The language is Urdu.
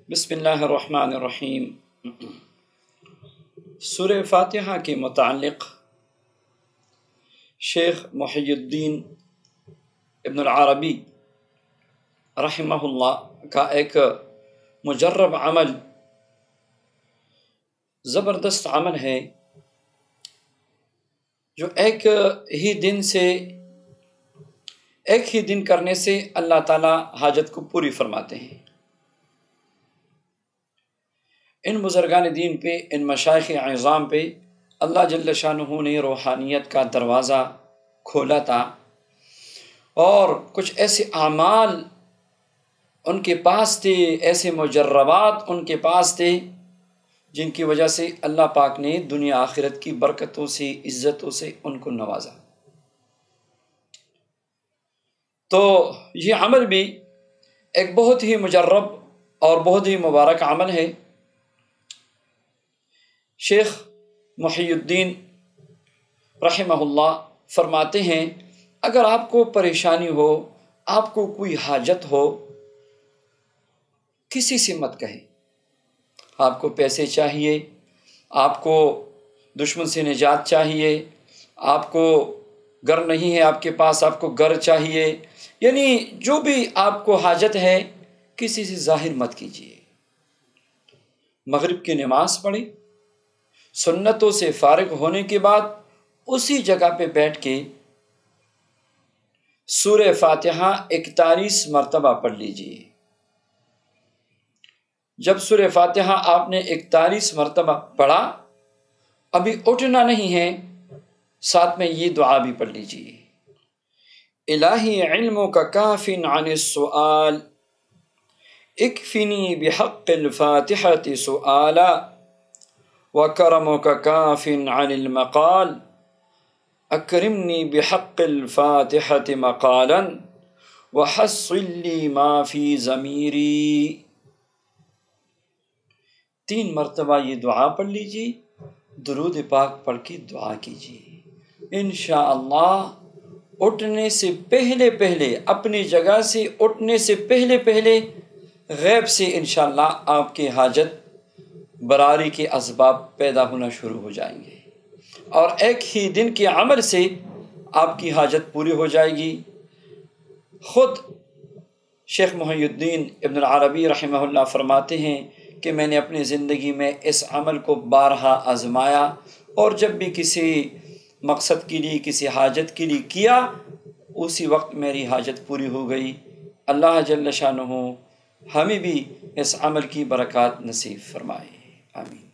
بسم اللہ الرحمن الرحیم۔ سورہ فاتحہ کے متعلق شیخ محی الدین ابن العربی رحمہ اللہ کا ایک مجرب عمل، زبردست عمل ہے، جو ایک ہی دن کرنے سے اللہ تعالی حاجت کو پوری فرماتے ہیں۔ ان بزرگان دین پہ، ان مشائخ اعظام پہ اللہ جل شانہ نے روحانیت کا دروازہ کھولا تھا، اور کچھ ایسے اعمال ان کے پاس تھے، ایسے مجربات ان کے پاس تھے، جن کی وجہ سے اللہ پاک نے دنیا آخرت کی برکتوں سے، عزتوں سے ان کو نوازا۔ تو یہ عمل بھی ایک بہت ہی مجرب اور بہت ہی مبارک عمل ہے۔ شیخ محی الدین رحمہ اللہ فرماتے ہیں، اگر آپ کو پریشانی ہو، آپ کو کوئی حاجت ہو، کسی سے مت کہیں۔ آپ کو پیسے چاہیے، آپ کو دشمن سے نجات چاہیے، آپ کو گھر نہیں ہے آپ کے پاس، آپ کو گھر چاہیے، یعنی جو بھی آپ کو حاجت ہے، کسی سے ظاہر مت کیجیے۔ مغرب کی نماز پڑھی، سنتوں سے فارغ ہونے کے بعد اسی جگہ پہ بیٹھ کے سورہ فاتحہ 41 مرتبہ پڑھ لیجیے۔ جب سورہ فاتحہ آپ نے 41 مرتبہ پڑھا، ابھی اٹھنا نہیں ہے، ساتھ میں یہ دعا بھی پڑھ لیجیے: الہی علمک کاف عن السؤال، اکفنی بحق الفاتحة سؤالا، وکرمک کاف عن المقال، اکرمنی بحق الفاتحة مقالا، وحصل لی ما فی ضمیری۔ 3 مرتبہ یہ دعا پڑھ لیجیے، درود پاک پڑھ کے دعا کیجیے۔ انشاءاللہ اٹھنے سے پہلے اپنی جگہ سے اٹھنے سے پہلے غیب سے انشاءاللہ آپ کی حاجت براری کے اسباب پیدا ہونا شروع ہو جائیں گے، اور ایک ہی دن کے عمل سے آپ کی حاجت پوری ہو جائے گی۔ خود شیخ محی الدین ابن العربی رحمہ اللہ فرماتے ہیں کہ میں نے اپنی زندگی میں اس عمل کو بارہا آزمایا، اور جب بھی کسی مقصد کے لیے، کسی حاجت کے لیے کیا، اسی وقت میری حاجت پوری ہو گئی۔ اللہ جل شانہ ہمیں بھی اس عمل کی برکات نصیب فرمائے، آمین۔